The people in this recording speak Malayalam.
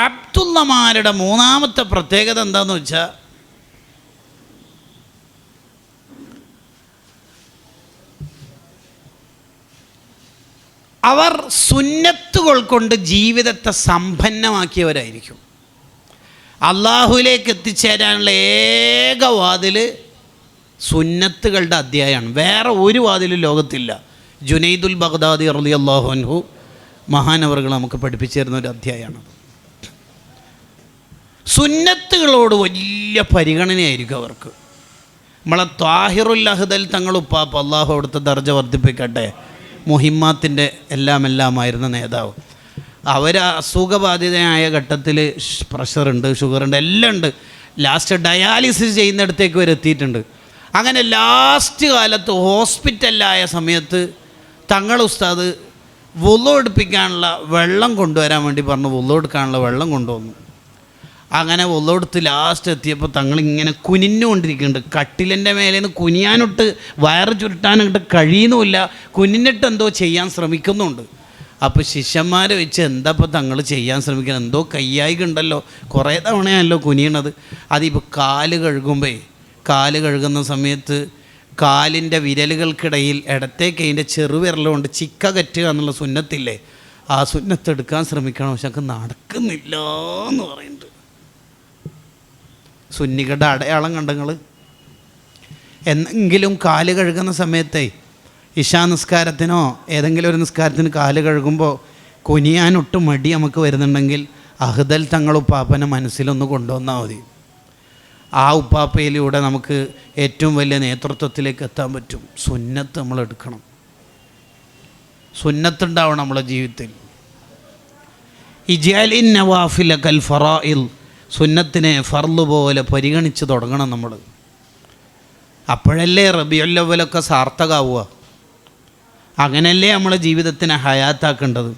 അബ്ദുള്ളമാരുടെ മൂന്നാമത്തെ പ്രത്യേകത എന്താണെന്ന് വെച്ചാൽ, അവർ സുന്നത്തുകൾ കൊണ്ട് ജീവിതത്തെ സമ്പന്നമാക്കിയവരായിരിക്കും. അള്ളാഹുവിലേക്ക് എത്തിച്ചേരാനുള്ള ഏക വാതിൽ സുന്നത്തുകളുടെ അധ്യായമാണ്. വേറെ ഒരു വാതിലും ലോകത്തില്ല. ജുനൈദുൽ ബഗ്ദാദി റളിയല്ലാഹു അൻഹു മഹാനവറുകൾ നമുക്ക് പഠിപ്പിച്ചു തരുന്ന ഒരു അധ്യായമാണ്. സുന്നത്തുകളോട് വലിയ പരിഗണനയായിരിക്കും അവർക്ക്. നമ്മളെ ത്വാഹിറുൽ അഹ്ദൽ തങ്ങൾ ഉപ്പാപ്പ, അള്ളാഹു അവിടുത്തെ ദർജ വർദ്ധിപ്പിക്കട്ടെ, മുഹിമ്മാത്തിൻ്റെ എല്ലാമായിരുന്ന നേതാവ്. അവർ അസുഖബാധിതയായ ഘട്ടത്തിൽ പ്രഷറുണ്ട്, ഷുഗറുണ്ട്, എല്ലാം ഉണ്ട്. ലാസ്റ്റ് ഡയാലിസിസ് ചെയ്യുന്നിടത്തേക്ക് വരെ എത്തിയിട്ടുണ്ട്. അങ്ങനെ ലാസ്റ്റ് കാലത്ത് ഹോസ്പിറ്റലിലായ സമയത്ത് തങ്ങൾ ഉസ്താദ് വുളു എടുപ്പിക്കാനുള്ള വെള്ളം കൊണ്ടുവരാൻ വേണ്ടി പറഞ്ഞു. വുളു എടുക്കാനുള്ള വെള്ളം കൊണ്ടുവന്നു. അങ്ങനെ വുളു എടുത്ത് ലാസ്റ്റ് എത്തിയപ്പോൾ തങ്ങളിങ്ങനെ കുനിഞ്ഞുകൊണ്ടിരിക്കുന്നുണ്ട്. കട്ടിലിൻ്റെ മേലേന്ന് കുനിയാനൊട്ട് വയറ് ചുരുട്ടാനായിട്ട് കഴിയുന്നുമില്ല. കുനിഞ്ഞിട്ട് എന്തോ ചെയ്യാൻ ശ്രമിക്കുന്നുണ്ട്. അപ്പോൾ ശിഷ്യന്മാർ വെച്ച് എന്താ ഇപ്പോൾ തങ്ങൾ ചെയ്യാൻ ശ്രമിക്കണം, എന്തോ കയ്യായിക്കുണ്ടല്ലോ, കുറേ തവണയാണല്ലോ കുനിയണത്. അതിപ്പോൾ കാല് കഴുകുന്ന സമയത്ത് കാലിൻ്റെ വിരലുകൾക്കിടയിൽ ഇടത്തേക്ക് അതിൻ്റെ ചെറുവിരലുകൊണ്ട് ചിക്ക കറ്റുക എന്നുള്ള സുന്നത്തില്ലേ, ആ സുന്നത്ത് എടുക്കാൻ ശ്രമിക്കണം. പക്ഷെ നമുക്ക് നടക്കുന്നില്ല എന്ന് പറയുന്നുണ്ട്. സുന്നികളുടെ അടയാളം കണ്ടങ്ങൾ. എന്നെങ്കിലും കാല് കഴുകുന്ന സമയത്തേ ഇശാ നിസ്കാരത്തിനോ ഏതെങ്കിലും ഒരു നിസ്കാരത്തിന് കാല് കഴുകുമ്പോൾ കുനിയാനൊട്ടും മടി നമുക്ക് വരുന്നുണ്ടെങ്കിൽ അഹ്ദൽ തങ്ങൾ ഉപ്പാപ്പനെ മനസ്സിലൊന്ന് കൊണ്ടുവന്നാൽ മതി. ആ ഉപ്പാപ്പയിലൂടെ നമുക്ക് ഏറ്റവും വലിയ നേതൃത്വത്തിലേക്ക് എത്താൻ പറ്റും. സുന്നത്ത് നമ്മൾ എടുക്കണം, സുന്നത്തുണ്ടാവണം നമ്മളെ ജീവിതത്തിൽ. ഇജാലിൻ നവാഫില കൽ ഫറാഇൽ, സുന്നത്തിനെ ഫർള് പോലെ പരിഗണിച്ച് തുടങ്ങണം നമ്മൾ. അപ്പോഴല്ലേ റബീഉൽ അവ്വലൊക്കെ സാർത്ഥകമാവുക. അങ്ങനെയല്ലേ നമ്മളെ ജീവിതത്തിനെ ഹയാത്താക്കേണ്ടത്.